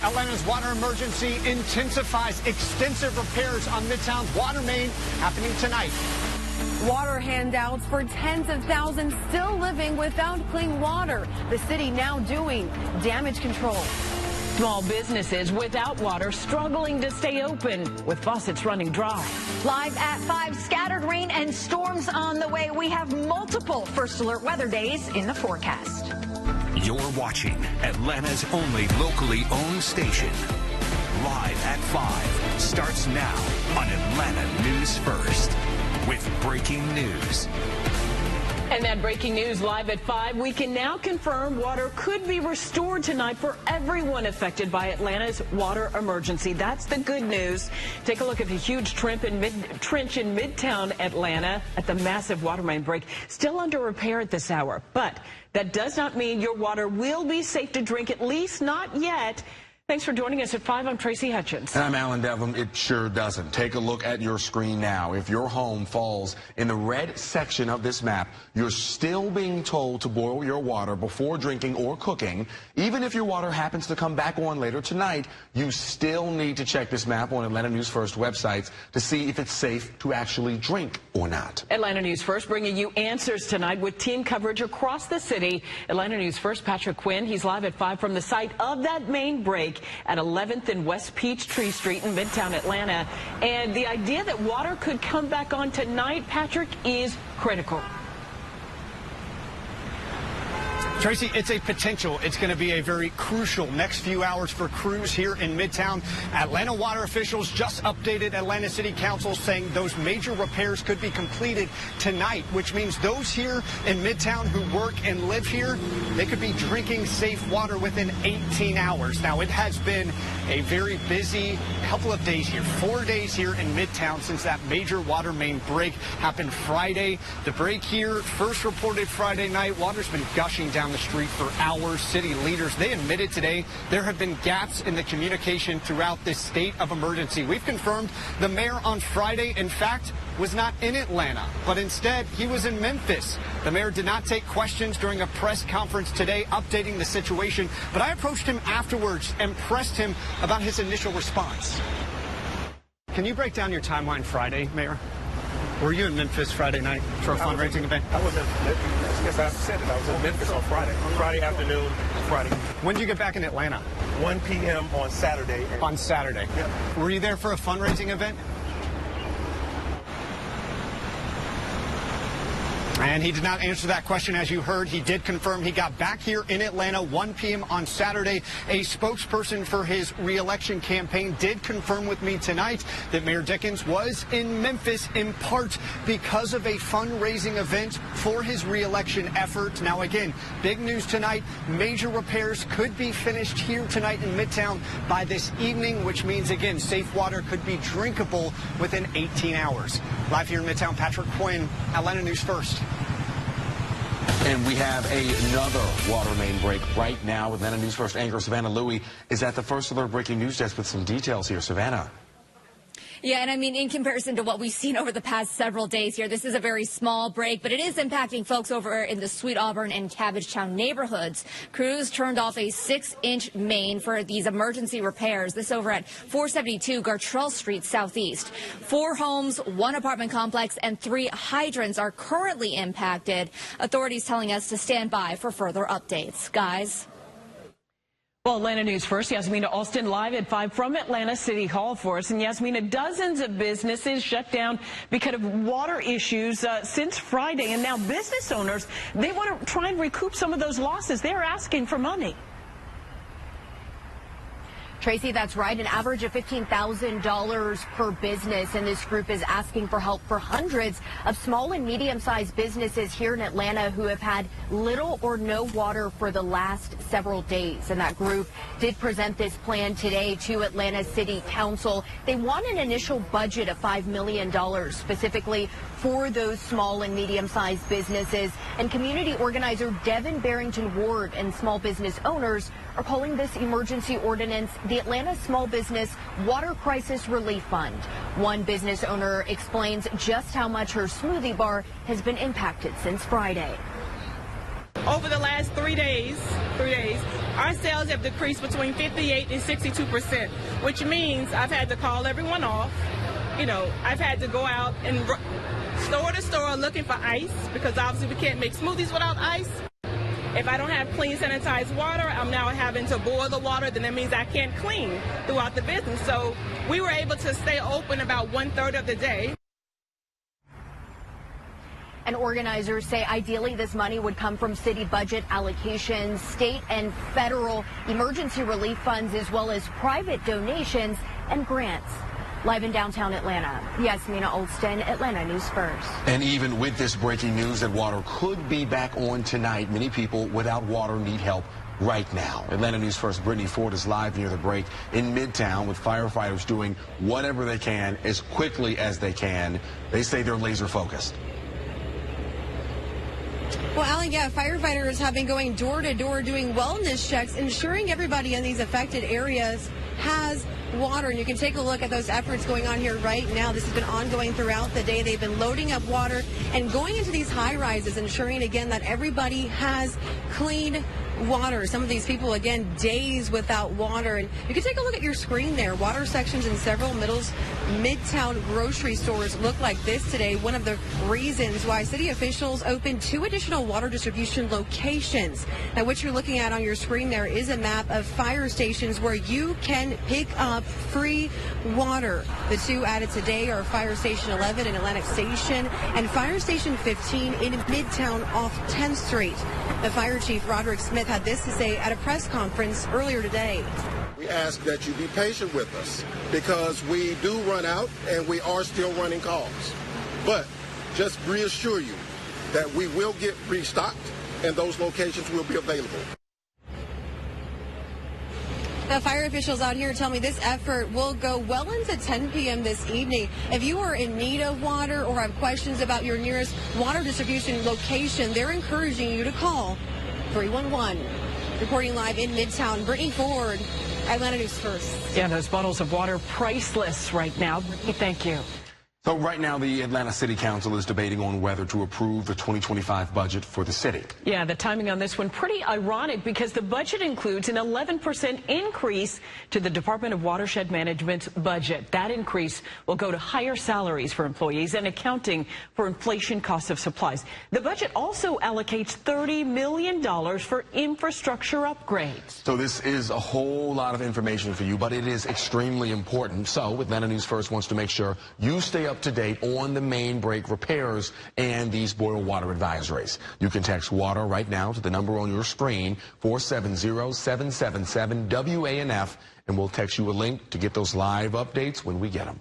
Atlanta's water emergency intensifies. Extensive repairs on Midtown's water main happening tonight. Water handouts for tens of thousands still living without clean water. The city now doing damage control. Small businesses without water struggling to stay open with faucets running dry. Live at 5, scattered rain and storms on the way. We have multiple first alert weather days in the forecast. You're watching Atlanta's only locally owned station. Live at 5 starts now on Atlanta News First with breaking news. And that breaking news live at 5, we can now confirm water could be restored tonight for everyone affected by Atlanta's water emergency. That's the good news. Take a look at the huge trench in Midtown Atlanta at the massive water main break. Still under repair at this hour, but that does not mean your water will be safe to drink, at least not yet. Thanks for joining us at 5. I'm Tracy Hutchins. And I'm Alan Devlin. It sure doesn't. Take a look at your screen now. If your home falls in the red section of this map, you're still being told to boil your water before drinking or cooking. Even if your water happens to come back on later tonight, you still need to check this map on Atlanta News First websites to see if it's safe to actually drink or not. Atlanta News First bringing you answers tonight with team coverage across the city. Atlanta News First, Patrick Quinn. He's live at 5 from the site of that main break at 11th and West Peachtree Street in Midtown Atlanta. And the idea that water could come back on tonight, Patrick, is critical. Tracy, it's a potential. It's going to be a very crucial next few hours for crews here in Midtown. Atlanta water officials just updated Atlanta City Council saying those major repairs could be completed tonight, which means those here in Midtown who work and live here, they could be drinking safe water within 18 hours. Now, it has been a very busy couple of days here, 4 days here in Midtown since that major water main break happened Friday. The break here first reported Friday night. Water's been gushing down the street for hours. City leaders, they admitted today there have been gaps in the communication throughout this state of emergency. We've confirmed the mayor on Friday, in fact, was not in Atlanta, but instead he was in Memphis. The mayor did not take questions during a press conference today updating the situation, but I approached him afterwards and pressed him about his initial response. Can you break down your timeline Friday, Mayor? Were you in Memphis Friday night for a fundraising event? I was in Memphis. I guess I said it. I was in Memphis on Friday afternoon, Friday. When did you get back in Atlanta? 1 p.m. on Saturday. On Saturday? Yeah. Were you there for a fundraising event? And he did not answer that question. As you heard, he did confirm he got back here in Atlanta 1 p.m. on Saturday. A spokesperson for his re-election campaign did confirm with me tonight that Mayor Dickens was in Memphis in part because of a fundraising event for his re-election effort. Now, again, big news tonight. Major repairs could be finished here tonight in Midtown by this evening, which means, again, safe water could be drinkable within 18 hours. Live here in Midtown, Patrick Quinn, Atlanta News First. And we have another water main break right now. Atlanta News First anchor Savannah Louie is at the First Alert Breaking News Desk with some details here. Savannah. Yeah, and I mean, in comparison to what we've seen over the past several days here, this is a very small break, but it is impacting folks over in the Sweet Auburn and Cabbagetown neighborhoods. Crews turned off a 6-inch main for these emergency repairs. This over at 472 Gartrell Street Southeast. 4 homes, 1 apartment complex, and 3 hydrants are currently impacted. Authorities telling us to stand by for further updates. Guys. Well, Atlanta News First, Yasmina Alston live at 5 from Atlanta City Hall for us. And Yasmina, dozens of businesses shut down because of water issues since Friday. And now business owners, they want to try and recoup some of those losses. They're asking for money. Tracy, that's right. An average of $15,000 per business. And this group is asking for help for hundreds of small and medium-sized businesses here in Atlanta who have had little or no water for the last several days. And that group did present this plan today to Atlanta City Council. They want an initial budget of $5 million specifically for those small and medium-sized businesses. And community organizer Devin Barrington Ward and small business owners are calling this emergency ordinance the Atlanta Small Business Water Crisis Relief Fund. One business owner explains just how much her smoothie bar has been impacted since Friday. Over the last 3 days, 3 days, our sales have decreased between 58 and 62%, which means I've had to call everyone off. You know, I've had to go out and store to store looking for ice, because obviously we can't make smoothies without ice. If I don't have clean, sanitized water, I'm now having to boil the water, then that means I can't clean throughout the business. So we were able to stay open about 1/3 of the day. And organizers say ideally this money would come from city budget allocations, state and federal emergency relief funds, as well as private donations and grants. Live in downtown Atlanta, Yasmina Olston, Atlanta News First. And even with this breaking news that water could be back on tonight, many people without water need help right now. Atlanta News First Brittany Ford is live near the break in Midtown with firefighters doing whatever they can as quickly as they can. They say they're laser focused. Well, Alan, yeah, firefighters have been going door to door doing wellness checks, ensuring everybody in these affected areas has water. And you can take a look at those efforts going on here right now. This has been ongoing throughout the day. They've been loading up water and going into these high rises, ensuring again that everybody has clean water. Some of these people, again, days without water. And you can take a look at your screen there. Water sections in several Midtown grocery stores look like this today. One of the reasons why city officials opened 2 additional water distribution locations. Now, what you're looking at on your screen there is a map of fire stations where you can pick up free water. The 2 added today are Fire Station 11 in Atlantic Station and Fire Station 15 in Midtown off 10th Street. The fire chief, Roderick Smith, had this to say at a press conference earlier today. We ask that you be patient with us because we do run out and we are still running calls. But just reassure you that we will get restocked and those locations will be available. Now, fire officials out here tell me this effort will go well into 10 p.m. this evening. If you are in need of water or have questions about your nearest water distribution location, they're encouraging you to call 311. Reporting live in Midtown, Brittany Ford, Atlanta News First. Yeah, those bottles of water priceless right now. Thank you. So right now, the Atlanta City Council is debating on whether to approve the 2025 budget for the city. Yeah, the timing on this one pretty ironic because the budget includes an 11% increase to the Department of Watershed Management's budget. That increase will go to higher salaries for employees and accounting for inflation costs of supplies. The budget also allocates $30 million for infrastructure upgrades. So this is a whole lot of information for you, but it is extremely important. So Atlanta News First wants to make sure you stay up to date on the main break repairs and these boil water advisories. You can text water right now to the number on your screen, 470-777 WANF, and we'll text you a link to get those live updates when we get them.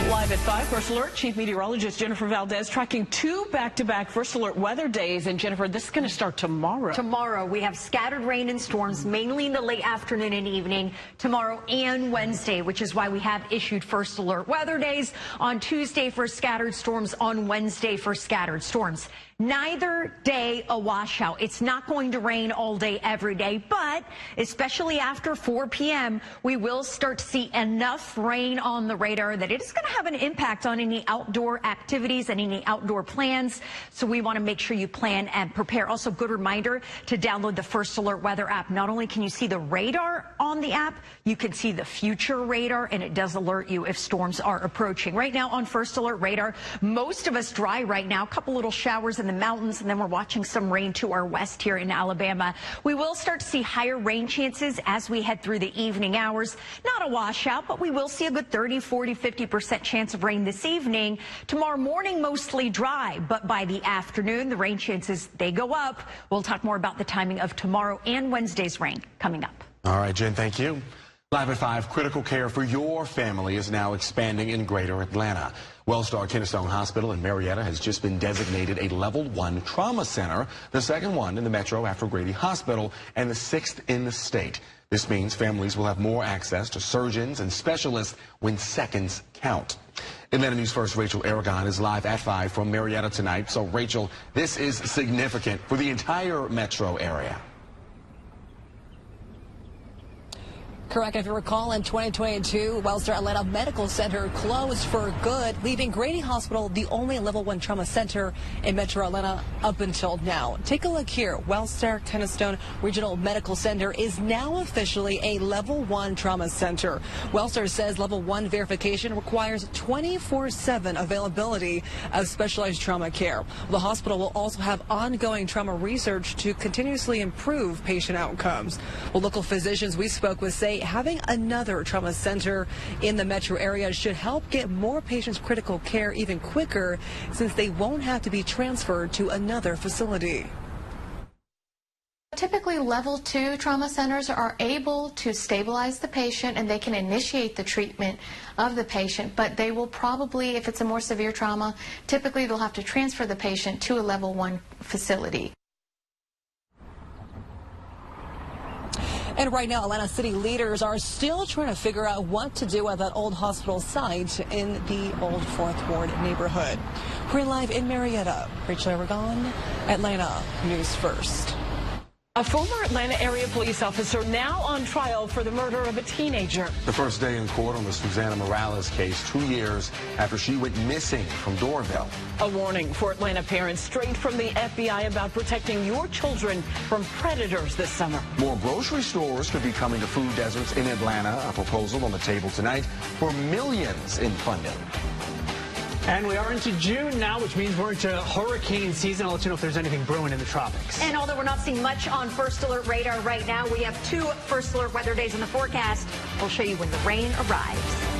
Live at 5, First Alert, Chief Meteorologist Jennifer Valdez tracking 2 back-to-back First Alert weather days. And Jennifer, this is going to start tomorrow. Tomorrow, we have scattered rain and storms, mainly in the late afternoon and evening, tomorrow and Wednesday, which is why we have issued First Alert weather days on Tuesday for scattered storms, on Wednesday for scattered storms. Neither day a washout. It's not going to rain all day, every day, but especially after 4 p.m., we will start to see enough rain on the radar that it is going to have an impact on any outdoor activities and any outdoor plans. So we want to make sure you plan and prepare. Also, good reminder to download the First Alert Weather app. Not only can you see the radar on the app, you can see the future radar, and it does alert you if storms are approaching. Right now on First Alert Radar, most of us dry right now. A couple little showers in the mountains, and then we're watching some rain to our west here in Alabama. We will start to see higher rain chances as we head through the evening hours. Not a washout, but we will see a good 30, 40, 50% chance of rain this evening. Tomorrow morning, mostly dry, but by the afternoon, the rain chances, they go up. We'll talk more about the timing of tomorrow and Wednesday's rain coming up. All right, Jen, thank you. Live at 5, critical care for your family is now expanding in greater Atlanta. Wellstar Kennestone Hospital in Marietta has just been designated a Level 1 trauma center, the second one in the metro after Grady Hospital, and the 6th in the state. This means families will have more access to surgeons and specialists when seconds count. Atlanta News First Rachel Aragon is live at 5 from Marietta tonight. So, Rachel, this is significant for the entire metro area. Correct. If you recall, in 2022, Wellstar Atlanta Medical Center closed for good, leaving Grady Hospital the only level 1 trauma center in Metro Atlanta up until now. Take a look here. Wellstar Kennestone Regional Medical Center is now officially a level 1 trauma center. Wellstar says level 1 verification requires 24/7 availability of specialized trauma care. The hospital will also have ongoing trauma research to continuously improve patient outcomes. Well, local physicians we spoke with say having another trauma center in the metro area should help get more patients critical care even quicker, since they won't have to be transferred to another facility. Typically, level 2 trauma centers are able to stabilize the patient and they can initiate the treatment of the patient, but they will probably, if it's a more severe trauma, typically they'll have to transfer the patient to a level 1 facility. And right now, Atlanta city leaders are still trying to figure out what to do at that old hospital site in the old 4th Ward neighborhood. We're live in Marietta. Rachel Aragon, Atlanta News First. A former Atlanta area police officer now on trial for the murder of a teenager. The first day in court on the Susana Morales case, 2 years after she went missing from Doraville. A warning for Atlanta parents straight from the FBI about protecting your children from predators this summer. More grocery stores could be coming to food deserts in Atlanta. A proposal on the table tonight for millions in funding. And we are into June now, which means we're into hurricane season. I'll let you know if there's anything brewing in the tropics. And although we're not seeing much on First Alert radar right now, we have 2 First Alert weather days in the forecast. We'll show you when the rain arrives.